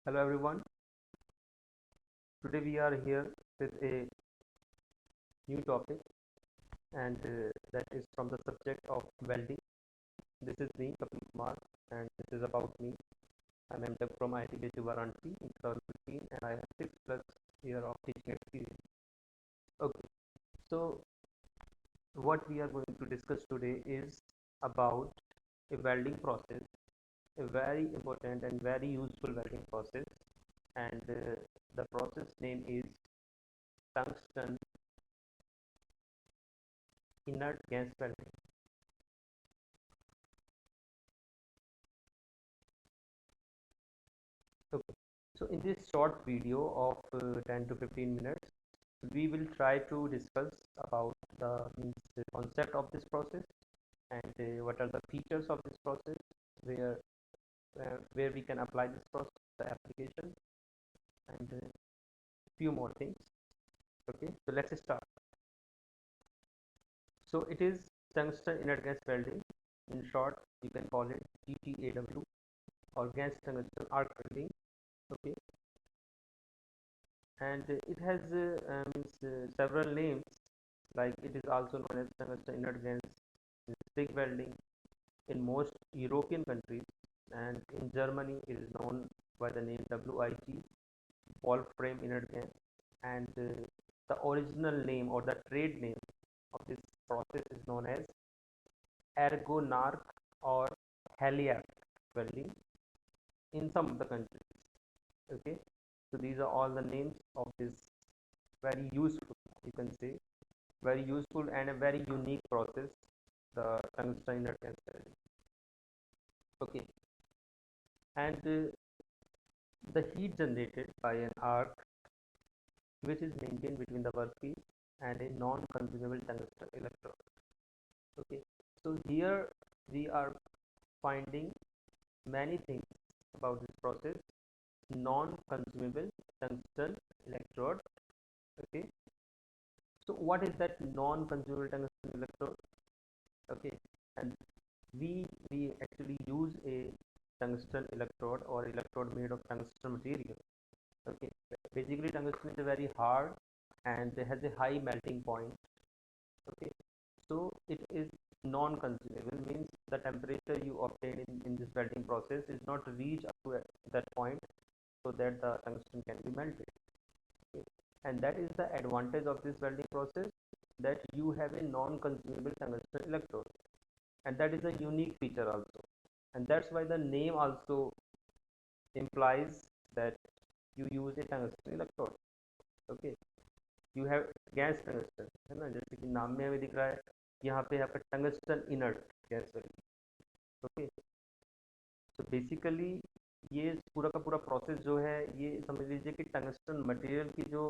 Hello everyone. Today we are here with a new topic and that is from the subject of welding. This is me, Kapil Kumar, and this is about me. I'm MTech from IIT Base Varanasi in 2015 and I have 6 plus year of teaching experience. Okay, so what we are going to discuss today is about a welding process, a very important and very useful welding process, and the process name is tungsten inert gas welding. Okay. So in this short video of 10 to 15 minutes, we will try to discuss about the concept of this process and what are the features of this process, where where we can apply this process, the application, and few more things. Okay, so let's start. So it is tungsten inert gas welding. In short, you can call it GTAW or gas tungsten arc welding. Okay, and it has several names, like it is also known as tungsten inert gas stick welding in most European countries, and in Germany it is known by the name WIG, Wolfram inert gas, and the original name or the trade name of this process is known as ergonarc or Haliarc welding in some of the countries. Okay, so these are all the names of this very useful, you can say, very useful and a very unique process, the tungsten inert gas welding. Okay, and the heat generated by an arc which is maintained between the workpiece and a non-consumable tungsten electrode. Okay, so here we are finding many things about this process. Non-consumable tungsten electrode. Okay, so what is that non-consumable tungsten electrode? Okay, and we actually use a tungsten electrode or electrode made of tungsten material. Okay, basically tungsten is a very hard and it has a high melting point. Okay, so it is non-consumable, means the temperature you obtain in this welding process is not reached up to that point so that the tungsten can be melted. Okay, and that is the advantage of this welding process, that you have a non-consumable tungsten electrode, and that is a unique feature also, and that's why the name also implies that you use a tungsten electrode. Okay, you have gas tungsten है ना, जैसे कि नाम में हमें दिख रहा है, यहाँ पे आपका tungsten inert gas value. Okay, तो बेसिकली ये पूरा का पूरा प्रोसेस जो है, ये समझ लीजिए कि टंगस्टन मटेरियल की जो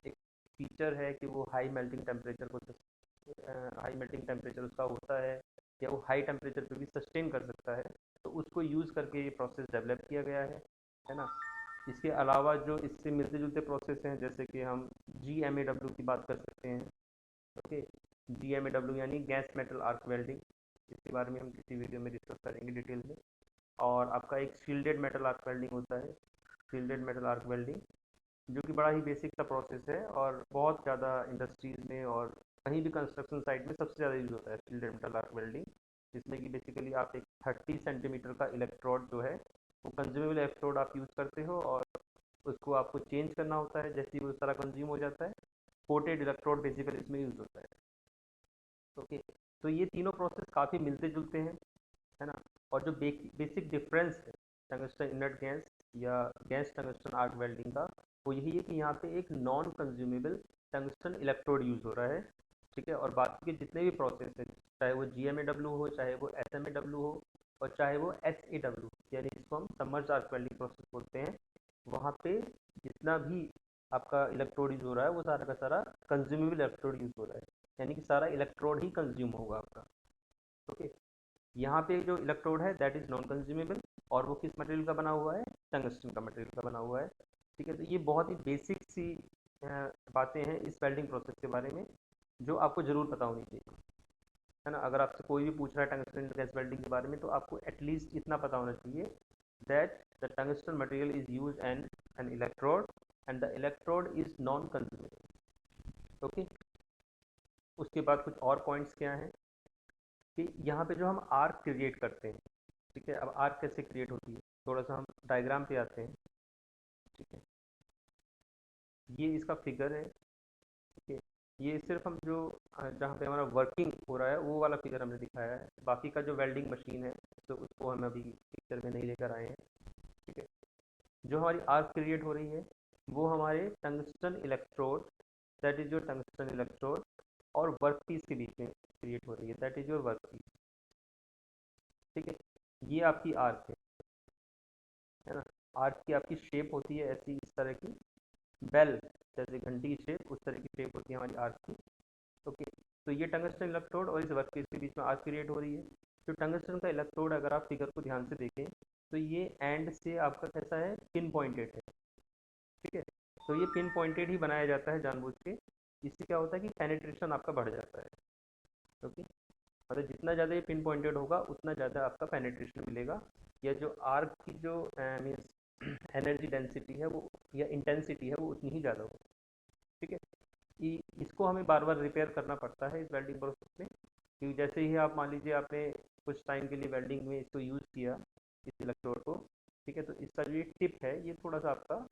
एक फीचर है कि वो हाई मेल्टिंग टेम्परेचर को हाई मेल्टिंग टेम्परेचर उसका होता है, या वो हाई टेम्परेचर पे भी सस्टेन कर सकता है, तो उसको यूज़ करके ये प्रोसेस डेवलप किया गया है ना. इसके अलावा जो इससे मिलते जुलते प्रोसेस हैं, जैसे कि हम GMAW की बात कर सकते हैं. ओके, GMAW यानी गैस मेटल आर्क वेल्डिंग, इसके बारे में हम किसी वीडियो में डिस्कस करेंगे डिटेल में. और आपका एक शील्डेड मेटल आर्क वेल्डिंग होता है, शील्डेड मेटल आर्क वेल्डिंग, जो कि बड़ा ही बेसिक सा प्रोसेस है और बहुत ज़्यादा इंडस्ट्रीज़ में और कहीं भी कंस्ट्रक्शन साइट में सबसे ज़्यादा यूज़ होता है शील्डेड मेटल आर्क वेल्डिंग, जिसमें कि बेसिकली आप एक 30 सेंटीमीटर का इलेक्ट्रोड जो है, वो कंज्यूमेबल इलेक्ट्रोड आप यूज़ करते हो, और उसको आपको चेंज करना होता है जैसे ही वो सारा कंज्यूम हो जाता है. कोटेड इलेक्ट्रोड बेसिकली इसमें यूज़ होता है. ओके, तो ये तीनों प्रोसेस काफ़ी मिलते जुलते हैं, है ना. और जो बेसिक डिफरेंस है टंगस्टन इनर्ट गैस या गैस टंगस्टन आर्क वेल्डिंग का, वो यही है कि यहाँ पे एक non consumable tungsten electrode use हो रहा है. ठीक है, और बाकी के जितने भी प्रोसेस हैं, चाहे वो GMAW हो, चाहे वो SMA हो, और चाहे वो SAW यानी इसको हम सबमर्ज आर्क वेल्डिंग प्रोसेस बोलते हैं, वहाँ पे जितना भी आपका इलेक्ट्रोड यूज हो रहा है वो सारा का सारा कंज्यूमेबल इलेक्ट्रोड यूज हो रहा है, यानी कि सारा इलेक्ट्रोड ही कंज्यूम होगा आपका. ओके, यहाँ पे जो इलेक्ट्रोड है दैट इज नॉन कंज्यूमेबल, और वो किस मटेरियल का बना हुआ है, टंगस्टन का मटेरियल का बना हुआ है. ठीक है, तो ये बहुत ही बेसिक सी बातें हैं इस वेल्डिंग प्रोसेस के बारे में, जो आपको जरूर पता होनी चाहिए, है ना. अगर आपसे कोई भी पूछ रहा है टंगस्टन गैस वेल्डिंग के बारे में, तो आपको एटलीस्ट इतना पता होना चाहिए that the tungsten material is used and an electrode and the electrode is non consumable। Okay, उसके बाद कुछ और पॉइंट्स क्या हैं कि यहाँ पे जो हम आर्क क्रिएट करते हैं, ठीक है, अब आर्क कैसे क्रिएट होती है, थोड़ा सा हम डायग्राम पे आते हैं। ठीक है, ये इसका फिगर है। ठीक है, ये सिर्फ हम जो जहाँ पे हमारा वर्किंग हो रहा है वो वाला फिगर हमने दिखाया है, बाकी का जो वेल्डिंग मशीन है तो उसको हम अभी पिक्चर में नहीं लेकर आए हैं। ठीक है, जो हमारी आर्क क्रिएट हो रही है वो हमारे tungsten electrode, that is your tungsten electrode, और वर्क पीस के बीच में क्रिएट हो रही है, that is your workpiece. ठीक है, ये आपकी आर्क है ना। आर्क की आपकी शेप होती है ऐसी, इस तरह की बेल, जैसे घंटी की शेप, उस तरह की शेप होती है हमारी आर्क की। ओके, तो ये टंगस्टन इलेक्ट्रोड और इस वर्कपीस के बीच में आर्क क्रिएट हो रही है। तो टंगस्टन का इलेक्ट्रोड अगर आप फिगर को ध्यान से देखें तो ये एंड से आपका कैसा है, पिन पॉइंटेड है। ठीक है, तो ये पिन पॉइंटेड ही बनाया जाता है जानबूझ के। इससे क्या होता है कि पेनिट्रेशन आपका बढ़ जाता है। ओके, मतलब जितना ज़्यादा ये पिन पॉइंटेड होगा उतना ज़्यादा आपका पेनिट्रेशन मिलेगा, या जो आर्क की जो मीन्स एनर्जी डेंसिटी है वो या इंटेंसिटी है वो उतनी ही ज़्यादा होगी। ठीक है, इसको हमें बार बार रिपेयर करना पड़ता है इस वेल्डिंग प्रोसेस में, क्योंकि जैसे ही आप मान लीजिए आपने कुछ टाइम के लिए वेल्डिंग में इसको यूज़ किया, इस इलेक्ट्रोड को, ठीक है, तो इसका जो ये टिप है ये थोड़ा सा आपका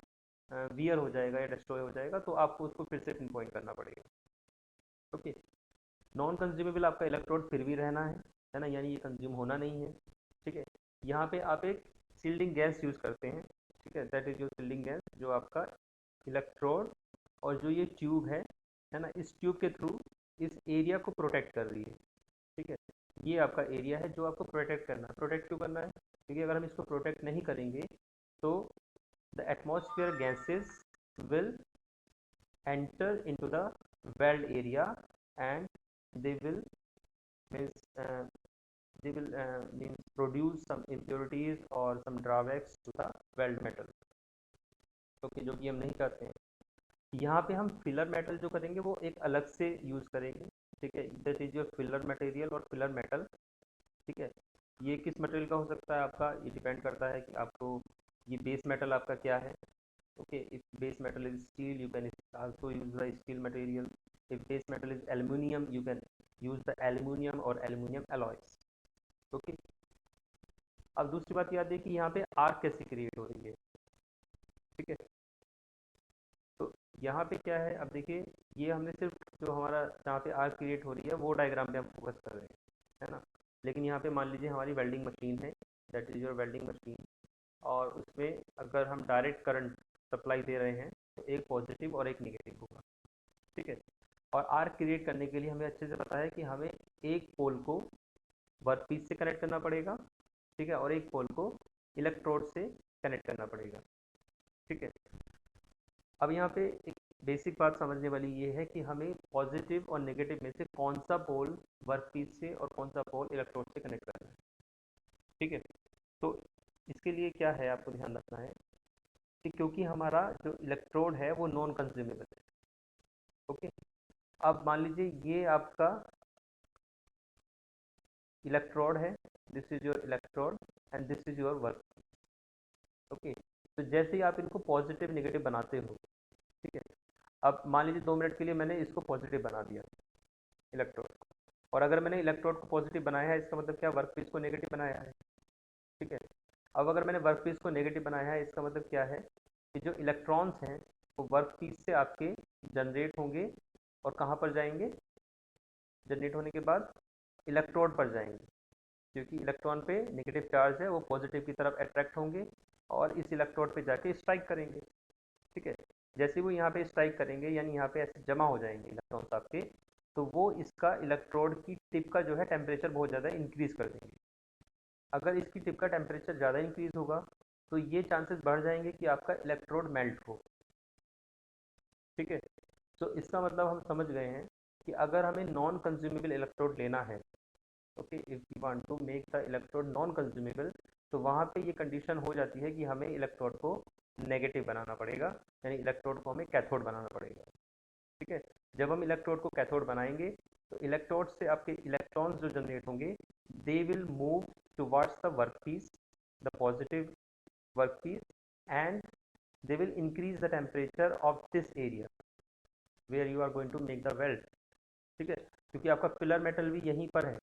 वियर हो जाएगा या डिस्ट्रॉय हो जाएगा, तो आपको उसको फिर से पिन पॉइंट करना पड़ेगा। ओके, नॉन कंज्यूमेबल आपका इलेक्ट्रोड फिर भी रहना है ना, यानी ये कंज्यूम होना नहीं है। ठीक है, यहाँ पे आप एक सील्डिंग गैस यूज़ करते हैं। ठीक है, that is your shielding gas, जो आपका इलेक्ट्रोड और जो ये ट्यूब है ना, इस ट्यूब के थ्रू इस एरिया को प्रोटेक्ट कर रही है। ठीक है, ये आपका एरिया है जो आपको प्रोटेक्ट करना है। प्रोटेक्ट क्यों करना है, क्योंकि अगर हम इसको प्रोटेक्ट नहीं करेंगे तो the atmosphere gases will enter into the weld area and they will means means produce some impurities or some drawbacks to the weld metal। Okay, जो कि हम नहीं करते हैं। यहाँ पे हम फिलर मेटल जो करेंगे वो एक अलग से यूज़ करेंगे। ठीक है, that is your filler material और फिलर मेटल। ठीक है, ये किस मटेरियल का हो सकता है आपका, ये डिपेंड करता है कि आपको ये बेस मेटल आपका क्या है। okay, if base metal is steel you can also use the steel material, if base metal is aluminum you can use the aluminum or aluminum alloys। okay, अब दूसरी बात याद है कि यहाँ पे आर्क कैसे क्रिएट हो रही है। ठीक है, तो यहाँ पे क्या है, अब देखिए ये हमने सिर्फ जो हमारा जहाँ पे आर्क क्रिएट हो रही है वो डायग्राम पे हम फोकस कर रहे हैं, है ना। लेकिन यहाँ पे मान लीजिए हमारी वेल्डिंग मशीन है, that is your welding machine, और उसमें अगर हम डायरेक्ट करंट सप्लाई दे रहे हैं तो एक पॉजिटिव और एक निगेटिव होगा। ठीक है, और आर्क क्रिएट करने के लिए हमें अच्छे से पता है कि हमें एक पोल को वर्क पीस से कनेक्ट करना पड़ेगा, ठीक है, और एक पोल को इलेक्ट्रोड से कनेक्ट करना पड़ेगा। ठीक है, अब यहाँ पे एक बेसिक बात समझने वाली ये है कि हमें पॉजिटिव और नेगेटिव में से कौन सा पोल वर्क पीस से और कौन सा पोल इलेक्ट्रोड से कनेक्ट करना है। ठीक है, तो इसके लिए क्या है आपको ध्यान रखना है कि क्योंकि हमारा जो इलेक्ट्रोड है वो नॉन कंज्यूमेबल है। ओके, अब मान लीजिए ये आपका इलेक्ट्रोड है, this is your electrode and this is your work. Okay, तो जैसे ही आप इनको पॉजिटिव नेगेटिव बनाते हो, ठीक है, अब मान लीजिए 2 मिनट के लिए मैंने इसको पॉजिटिव बना दिया इलेक्ट्रोड, और अगर मैंने इलेक्ट्रोड को पॉजिटिव बनाया है इसका मतलब क्या, वर्क पीस को नेगेटिव बनाया है। ठीक है, अब अगर मैंने वर्क पीस को नेगेटिव बनाया है इसका मतलब क्या है कि जो इलेक्ट्रॉन्स हैं वो वर्क पीस से आपके जनरेट होंगे और कहाँ पर जाएंगे, जनरेट होने के बाद इलेक्ट्रोड पर जाएंगे, क्योंकि इलेक्ट्रॉन पे नेगेटिव चार्ज है, वो पॉजिटिव की तरफ अट्रैक्ट होंगे और इस इलेक्ट्रोड पे जाके स्ट्राइक करेंगे। ठीक है, जैसे वो यहाँ पे स्ट्राइक करेंगे यानी यहाँ पे ऐसे जमा हो जाएंगे इलेक्ट्रॉन्स आपके, तो वो इसका इलेक्ट्रोड की टिप का जो है टेम्परेचर बहुत ज़्यादा इंक्रीज कर देंगे। अगर इसकी टिप का टेम्परेचर ज़्यादा इंक्रीज होगा तो ये चांसेस बढ़ जाएंगे कि आपका इलेक्ट्रोड मेल्ट हो। ठीक है, तो इसका मतलब हम समझ गए हैं कि अगर हमें नॉन कंज्यूमेबल इलेक्ट्रोड लेना है, okay, if you want to make the electrode non consumable, तो वहाँ पे ये कंडीशन हो जाती है कि हमें इलेक्ट्रोड को नेगेटिव बनाना पड़ेगा, यानी इलेक्ट्रोड को हमें कैथोड बनाना पड़ेगा। ठीक है, जब हम इलेक्ट्रोड को कैथोड बनाएंगे तो इलेक्ट्रोड से आपके इलेक्ट्रॉन्स जो जनरेट होंगे they will move towards the workpiece, the positive workpiece, and they will increase the temperature of this area where you are going to make the weld. ठीक है, क्योंकि आपका फिलर मेटल भी यहीं पर है।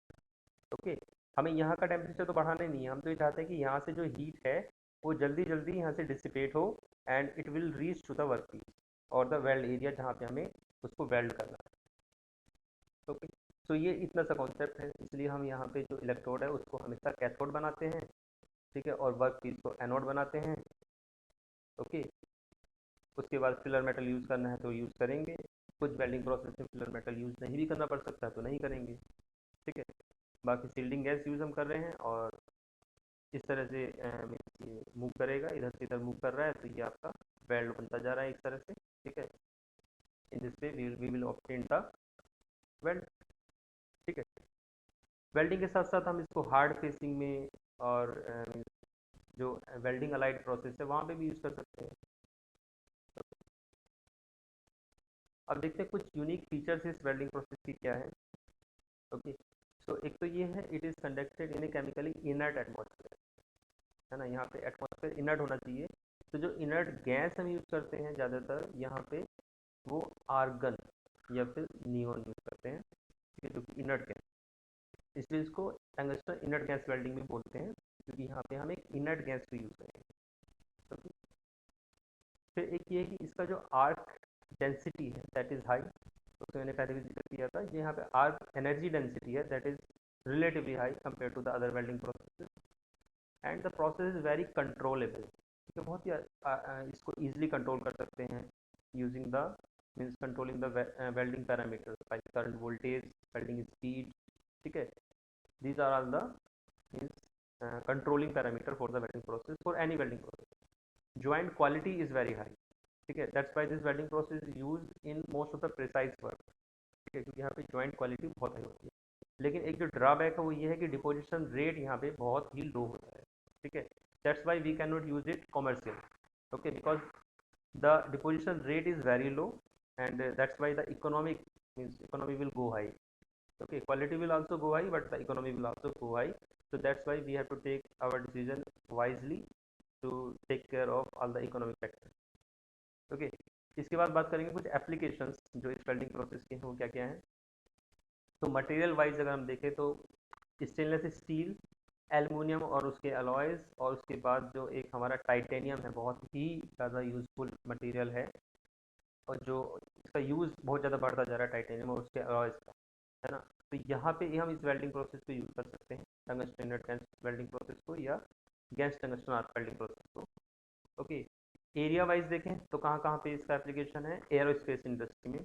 ओके, हमें यहाँ का टेम्परेचर तो बढ़ाना नहीं है, हम तो ये चाहते हैं कि यहाँ से जो हीट है वो जल्दी जल्दी यहाँ से डिसिपेट हो and it will reach to the workpiece और द वेल्ड एरिया जहाँ पे हमें उसको वेल्ड करना है। ओके, तो ये इतना सा कॉन्सेप्ट है, इसलिए हम यहाँ पे जो इलेक्ट्रोड है उसको हमेशा कैथोड बनाते हैं, ठीक है, और वर्क पीस को एनोड बनाते हैं। ओके, उसके बाद फिलर मेटल यूज़ करना है तो यूज़ करेंगे, कुछ वेल्डिंग प्रोसेस में फिलर मेटल यूज़ नहीं भी करना पड़ सकता है तो नहीं करेंगे। ठीक है, बाकी सील्डिंग गैस यूज़ हम कर रहे हैं और इस तरह से ये मूव करेगा, इधर से इधर मूव कर रहा है तो ये आपका वेल्ड बनता जा रहा है इस तरह से। ठीक है, in this way we will obtain the weld. ठीक है, वेल्डिंग के साथ साथ हम इसको हार्ड फेसिंग में और जो वेल्डिंग अलाइड प्रोसेस है वहाँ पे भी यूज़ कर सकते हैं। अब देखते हैं कुछ यूनिक फीचर्स इस वेल्डिंग प्रोसेस की क्या है। ओके, सो एक तो ये है, it is conducted in A chemically inert atmosphere, है ना, यहाँ पे एटमॉस्फेयर इनर्ट होना चाहिए। तो जो इनर्ट गैस हम यूज़ करते हैं ज़्यादातर यहाँ पे वो आर्गन या फिर नियोन यूज़ करते हैं, ठीक है, जो कि इनर्ट गैस, इसलिए इसको टंगस्टन इनर्ट गैस वेल्डिंग भी बोलते हैं, क्योंकि यहाँ पे हम एक इनर्ट गैस को यूज़ करेंगे। ओके, फिर एक ये है कि इसका जो आर्क डेंसिटी है दैट इज़ हाई, तो मैंने पहले भी जिक्र किया था, ये यहाँ पे आर्क एनर्जी डेंसिटी है that is relatively high compare to the other welding process, and the process is very controllable, ठीक है, बहुत ही इसको ईजिली कंट्रोल कर सकते हैं using the means controlling the welding parameters like current, voltage, welding speed. ठीक है, these are all the means controlling parameter for the welding process, for any welding process. Joint quality is very high, ठीक है, that's why this welding process is used in most of the precise work, ठीक है, क्योंकि यहाँ पे joint quality बहुत high होती है। लेकिन एक जो ड्रॉबैक है वो ये है कि डिपोजिशन रेट यहाँ पे बहुत ही लो होता है, ठीक है, that's why we cannot use it commercial, okay, because the deposition rate is very low and that's why the economic means economy will go high. Okay, quality will also go high but the economy will also go high, so that's why we have to take our decision wisely to take care of all the economic factors. Okay, इसके बाद बात करेंगे कुछ applications जो इस welding process के हैं वो क्या क्या हैं। तो मटेरियल वाइज अगर हम देखें तो स्टेनलेस स्टील, एल्युमिनियम और उसके अलॉयज़, और उसके बाद जो एक हमारा टाइटेनियम है, बहुत ही ज़्यादा यूज़फुल मटेरियल है और जो इसका यूज़ बहुत ज़्यादा बढ़ता जा रहा है टाइटेनियम और उसके अलॉयज़ का, है ना। तो यहाँ पे हम इस वेल्डिंग प्रोसेस को यूज़ कर सकते हैं, tungsten inert gas welding process को या gas tungsten arc welding process को। ओके, एरिया वाइज देखें तो कहाँ कहाँ पे इसका एप्लीकेशन है, एरोस्पेस इंडस्ट्री में,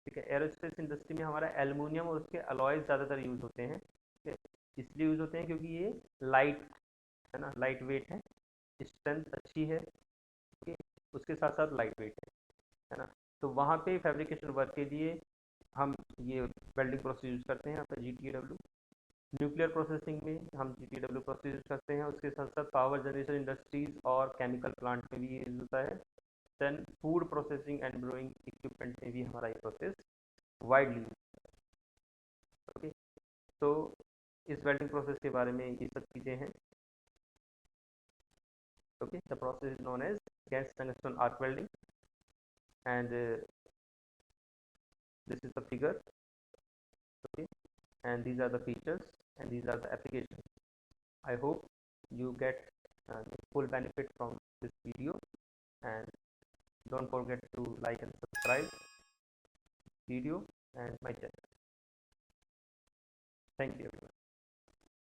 ठीक है, एरोस्पेस इंडस्ट्री में हमारा एल्युमिनियम और उसके अलॉयज ज़्यादातर यूज़ होते हैं, ठीक है, इसलिए यूज़ होते हैं क्योंकि ये लाइट है ना, लाइट वेट है, स्ट्रेंथ अच्छी है, ठीक है, उसके साथ साथ लाइट वेट है ना। तो वहाँ पे फैब्रिकेशन वर्क के लिए हम ये वेल्डिंग प्रोसेस यूज़ करते हैं यहाँ पर GTW। न्यूक्लियर प्रोसेसिंग में हम GTW प्रोसेस यूज़ करते हैं, उसके साथ साथ पावर जनरेशन इंडस्ट्रीज और केमिकल प्लांट में भी ये यूज़ होता है। Then food processing and brewing equipment में भी हमारा ये प्रोसेस वाइडली यूज होता है। ओके, तो इस वेल्डिंग प्रोसेस के बारे में ये सब चीज़ें हैं। Okay, the process is known as gas tungsten arc welding and this is the figure, okay, and these are the features and these are the applications. I hope you get full benefit from this video, and don't forget to like and subscribe video and my channel. Thank you everyone.